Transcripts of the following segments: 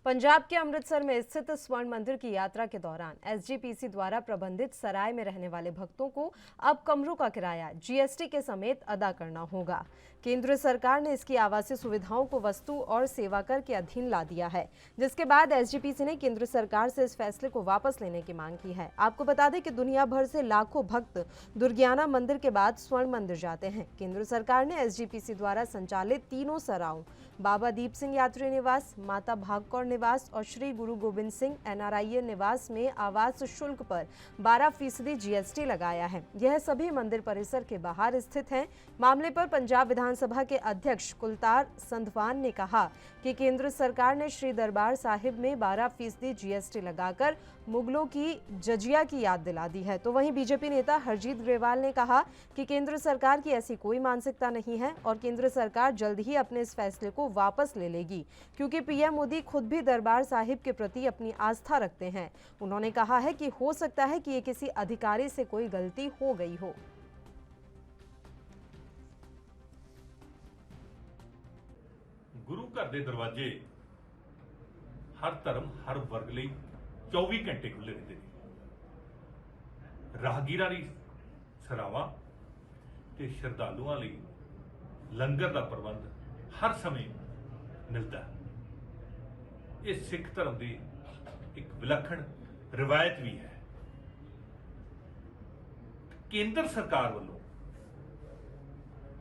पंजाब के अमृतसर में स्थित स्वर्ण मंदिर की यात्रा के दौरान एसजीपीसी द्वारा प्रबंधित सराय में रहने वाले भक्तों को अब कमरों का किराया जीएसटी के समेत अदा करना होगा। केंद्र सरकार ने इसकी आवासीय सुविधाओं को वस्तु और सेवा कर के अधीन ला दिया है, जिसके बाद एसजीपीसी ने केंद्र सरकार से इस फैसले को वापस लेने की मांग की है। आपको बता दें कि दुनिया भर से लाखों भक्त दुर्गियाना मंदिर के बाद स्वर्ण मंदिर जाते हैं। केंद्र सरकार ने एसजीपीसी द्वारा संचालित तीनों सरायों बाबा दीप सिंह यात्री निवास, माता भागकौर निवास और श्री गुरु गोबिंद सिंह एनआरआई निवास में आवास शुल्क पर 12% जीएसटी लगाया है। यह सभी मंदिर परिसर के बाहर स्थित हैं। मामले पर पंजाब विधानसभा के अध्यक्ष कुलतार संधवान ने कहा कि केंद्र सरकार ने श्री दरबार साहिब में 12% जीएसटी लगाकर मुगलों की जजिया की याद दिला दी है। तो वहीं बीजेपी नेता हरजीत ग्रेवाल ने कहा कि केंद्र सरकार की ऐसी कोई मानसिकता नहीं है और केंद्र सरकार जल्द ही अपने इस फैसले को वापस ले लेगी, क्योंकि पीएम मोदी खुद भी दरबार साहिब के प्रति अपनी आस्था रखते हैं। उन्होंने कहा है कि हो सकता है कि ये किसी अधिकारी से कोई गलती हो गई हो। गुरु घर के दरवाजे हर धर्म हर वर्ग लिए 24 घंटे खुले रहते हैं। राहगीरां लई सरावां ते श्रद्धालुआं लई लंगर का प्रबंध हर समय मिलता है। ये सिख धर्म की एक विलक्षण रिवायत भी है। केंद्र सरकार वालों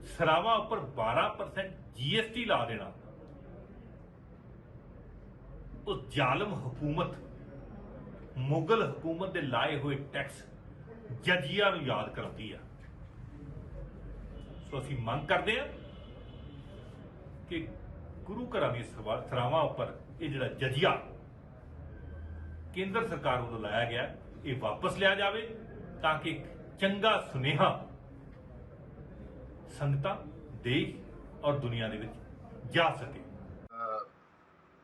सरावां उपर 12% जीएसटी ला देना उस जालम हुकूमत मुगल हुकूमत के लाए हुए टैक्स जजिया नूं याद कराती है। सो असीं मंग करते हैं कि गुरु घरां दी सरावां उपर ये जिहड़ा जजिया केंद्र सरकार वालों लाया गया ये वापस लिया जाए, ताकि चंगा सुनेहा संगतां देश और दुनिया दे विच जा सके।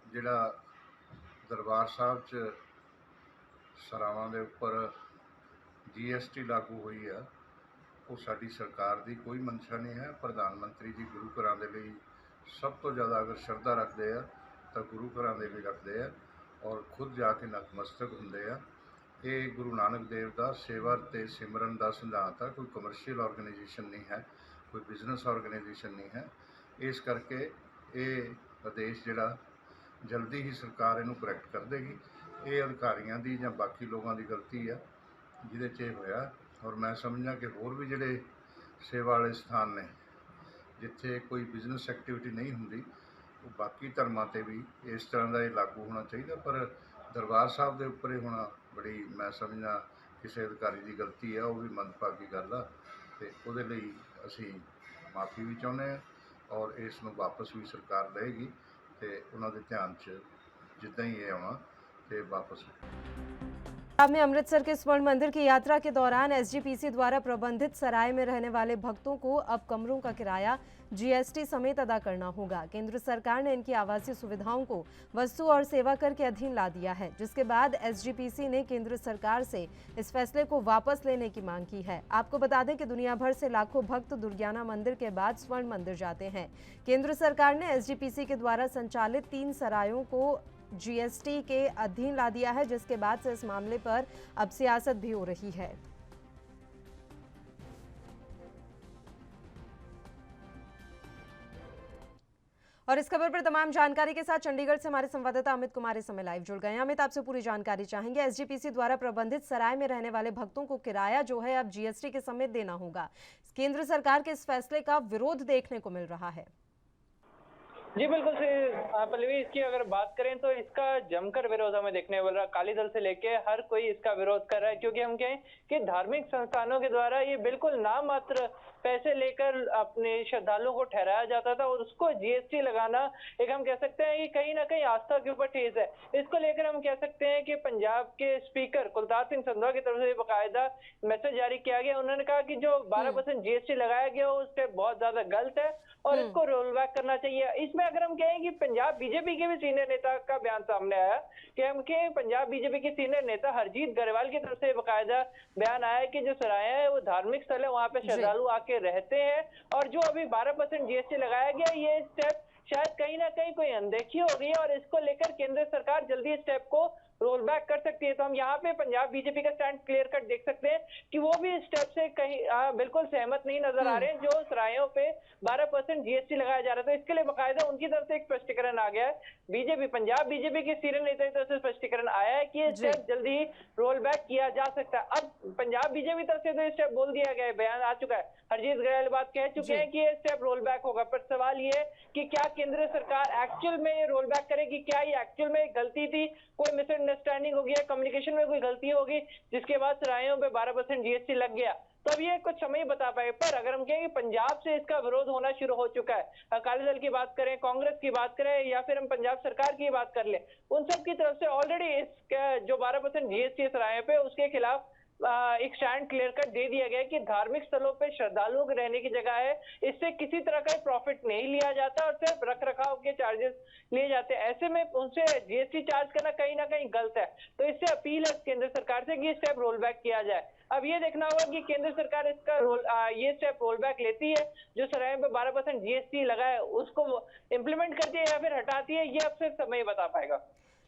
जिहड़ा दरबार साहब च सरावां दे उपर जीएसटी लागू हुई है वो साडी सरकार दी कोई मंशा नहीं है। प्रधानमंत्री जी गुरु घरां दे लई सब तो ज़्यादा अगर श्रद्धा रखते हैं तो गुरु घरां दे लई रखते हैं और खुद जाके नतमस्तक हुंदे आ। ये गुरु नानक देव का सेवा ते सिमरन का सिद्धांत है, कोई कमर्शियल ऑर्गेनाइजेशन नहीं है, कोई बिजनेस ऑर्गेनाइजेशन नहीं है। इस करके ये आदेश जिहड़ा जल्दी ही सरकार इनू करैक्ट कर देगी। ये अधिकारियों की या बाकी लोगों की गलती है जिहदे च होया, और मैं समझना कि होर भी जिहड़े सेवा वाले स्थान ने जिथे कोई बिजनेस एक्टिविटी नहीं होंदी वो बाकी धर्मां ते भी इस तरह का लागू होना चाहिए। पर दरबार साहब के उपर होना बड़ी मैं समझना किसी अधिकारी की गलती है, वो भी मंदभागी गल आ ते उहदे लई असीं माफ़ी भी चाहुंदे हैं और इस नूं वापस भी सरकार लेगी ते उन्हां दे ध्यान च जिद्दां ही ये आउणा ते वापस। पंजाब में अमृतसर के स्वर्ण मंदिर की यात्रा के दौरान एसजीपीसी द्वारा प्रबंधित सराय में रहने वाले भक्तों को अब कमरों का किराया जीएसटी समेत अदा करना होगा। केंद्र सरकार ने इनकी आवासीय सुविधाओं को वस्तु और सेवा कर के अधीन ला दिया है, जिसके बाद एसजीपीसी ने केंद्र सरकार से इस फैसले को वापस लेने की मांग की है। आपको बता दें कि दुनिया भर से लाखों भक्त दुर्गियाना मंदिर के बाद स्वर्ण मंदिर जाते हैं। केंद्र सरकार ने एसजीपीसी के द्वारा संचालित 3 सरायों को जीएसटी के अधीन ला दिया है, जिसके बाद से इस मामले पर अब सियासत भी हो रही है। और इस खबर पर तमाम जानकारी के साथ चंडीगढ़ से हमारे संवाददाता अमित कुमार इस समय लाइव जुड़ गए हैं। अमित, आपसे पूरी जानकारी चाहेंगे। एसजीपीसी द्वारा प्रबंधित सराय में रहने वाले भक्तों को किराया जो है अब जीएसटी के समेत देना होगा। केंद्र सरकार के इस फैसले का विरोध देखने को मिल रहा है। जी बिल्कुल से पल्लवी, इसकी अगर बात करें तो इसका जमकर विरोध हमें देखने को मिल रहा है। अकाली दल से लेके हर कोई इसका विरोध कर रहा है, क्योंकि हम कहें कि धार्मिक संस्थानों के द्वारा ये बिल्कुल नाम मात्र पैसे लेकर अपने श्रद्धालुओं को ठहराया जाता था और उसको जीएसटी लगाना एक हम कह सकते हैं कि कहीं ना कहीं आस्था के ऊपर ठेस है। इसको लेकर हम कह सकते हैं कि पंजाब के स्पीकर कुलतार सिंह संधवा की तरफ से बाकायदा मैसेज जारी किया गया। उन्होंने कहा कि जो 12% जीएसटी लगाया गया उस पर बहुत ज्यादा गलत है और इसको रोल बैक करना चाहिए। इसमें अगर हम कहें कि पंजाब बीजेपी के भी सीनियर नेता का बयान सामने आया कि हम कहें पंजाब बीजेपी के सीनियर नेता हरजीत ग्रेवाल की तरफ से बाकायदा बयान आया कि जो सराय है वो धार्मिक स्थल है, वहां पे श्रद्धालु आके रहते हैं और जो अभी 12% जीएसटी लगाया गया ये स्टेप शायद कहीं ना कहीं कोई अनदेखी हो गई है और इसको लेकर केंद्र सरकार जल्दी स्टेप को रोल बैक कर सकती है। तो हम यहाँ पे पंजाब बीजेपी का स्टैंड क्लियर कट देख सकते हैं कि वो भी इस स्टेप से कहीं बिल्कुल सहमत नहीं नजर आ रहे हैं। जो सरायों पे 12% जीएसटी लगाया जा रहा था, इसके लिए बाकायदा उनकी तरफ से एक स्पष्टीकरण आ गया है। बीजेपी, पंजाब बीजेपी के सीनियर नेता की तरफ से स्पष्टीकरण आया है कि ये स्टेप जल्दी ही रोल बैक किया जा सकता है। अब पंजाब बीजेपी तरफ से तो ये स्टेप बोल दिया गया है, बयान आ चुका है, हरजीत ग्रेवाल बात कह चुके हैं कि ये स्टेप रोल बैक होगा। पर सवाल ये है कि क्या केंद्र सरकार एक्चुअल में ये रोल बैक करेगी? क्या ये एक्चुअल में गलती थी, कोई मिसअंडरस्टैंडिंग होगी, कम्युनिकेशन में कोई गलती होगी जिसके बाद सरायों पे 12% जीएसटी लग गया? तो अब ये कुछ समय बता पाए। पर अगर हम कहें कि पंजाब से इसका विरोध होना शुरू हो चुका है, अकाली दल की बात करें, कांग्रेस की बात करें या फिर हम पंजाब सरकार की बात कर ले, उन सब की तरफ से ऑलरेडी इस जो 12% जीएसटी सराय पे उसके खिलाफ एक स्टैंड क्लियर कट दे दिया गया कि धार्मिक स्थलों पे श्रद्धालुओं के रहने की जगह है, इससे किसी तरह का प्रॉफिट नहीं लिया जाता और सिर्फ रख रखाव के चार्जेस लिए जाते हैं। ऐसे में उनसे जीएसटी चार्ज करना कहीं ना कहीं गलत है। तो इससे अपील है केंद्र सरकार से कि ये स्टेप रोल बैक किया जाए। अब ये देखना होगा कि केंद्र सरकार इसका ये स्टेप रोल बैक लेती है, जो सराय पे 12% जीएसटी लगा है उसको इम्प्लीमेंट करती है या फिर हटाती है, ये अब सिर्फ समय बता पाएगा।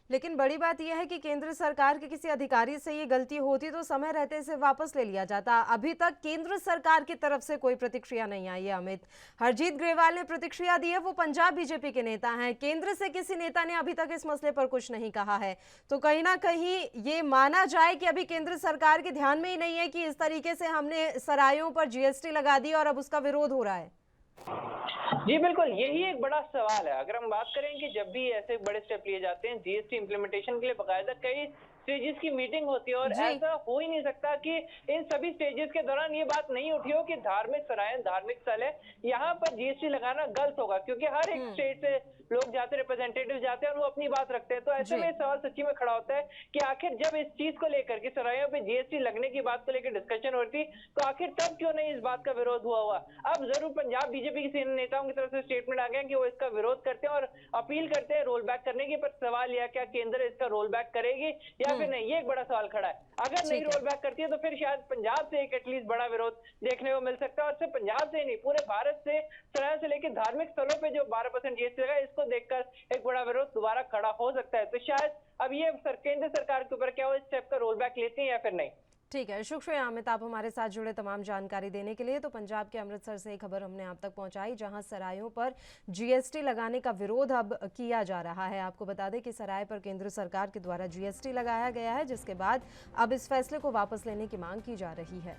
लेकिन बड़ी बात यह है कि केंद्र सरकार के किसी अधिकारी से ये गलती होती तो समय रहते इसे वापस ले लिया जाता। अभी तक केंद्र सरकार की तरफ से कोई प्रतिक्रिया नहीं आई है। अमित, हरजीत ग्रेवाल ने प्रतिक्रिया दी है, वो पंजाब बीजेपी के नेता हैं। केंद्र से किसी नेता ने अभी तक इस मसले पर कुछ नहीं कहा है। तो कहीं ना कहीं ये माना जाए कि अभी केंद्र सरकार के ध्यान में ही नहीं है कि इस तरीके से हमने सरायों पर जीएसटी लगा दी और अब उसका विरोध हो रहा है। जी बिल्कुल, यही एक बड़ा सवाल है। अगर हम बात करें कि जब भी ऐसे बड़े स्टेप लिए जाते हैं जीएसटी इंप्लीमेंटेशन के लिए बाकायदा कई स्टेजेस की मीटिंग होती है और ऐसा हो ही नहीं सकता कि इन सभी स्टेजेस के दौरान ये बात नहीं उठी हो कि धार्मिक सराय, धार्मिक स्थल है, यहाँ पर जीएसटी लगाना गलत होगा, क्योंकि हर एक स्टेट से लोग जाते, रिप्रेजेंटेटिव जाते हैं और वो अपनी बात रखते हैं। तो ऐसे में सवाल सच्ची में खड़ा होता है कि आखिर जब इस चीज को लेकर कि सरायों पे जीएसटी लगने की बात को लेकर डिस्कशन हो रही थी, तो आखिर तब क्यों नहीं इस बात का विरोध हुआ? अब जरूर पंजाब बीजेपी के सीनियर नेताओं की तरफ से स्टेटमेंट आ गया कि वो इसका विरोध करते हैं और अपील करते हैं रोल बैक करने की। पर सवाल यह क्या केंद्र इसका रोल बैक करेगी या फिर नहीं, ये एक बड़ा सवाल खड़ा है। अगर नहीं रोल बैक करती है तो फिर शायद पंजाब से एक एटलीस्ट बड़ा विरोध देखने को मिल सकता है। और सिर्फ पंजाब से ही नहीं, पूरे भारत से सराय से लेकर धार्मिक स्थलों पे जो 12% जीएसटी लगा, इसको देखकर एक बड़ा विरोध दोबारा खड़ा हो सकता है। तो शायद अब ये केंद्र सरकार के ऊपर क्या वो इस स्टेप का रोल बैक लेती है या फिर नहीं। ठीक है, शुक्रिया अमित, आप हमारे साथ जुड़े तमाम जानकारी देने के लिए। तो पंजाब के अमृतसर से एक खबर हमने आप तक पहुंचाई, जहां सरायों पर जीएसटी लगाने का विरोध अब किया जा रहा है। आपको बता दें कि सराय पर केंद्र सरकार के द्वारा जीएसटी लगाया गया है, जिसके बाद अब इस फैसले को वापस लेने की मांग की जा रही है।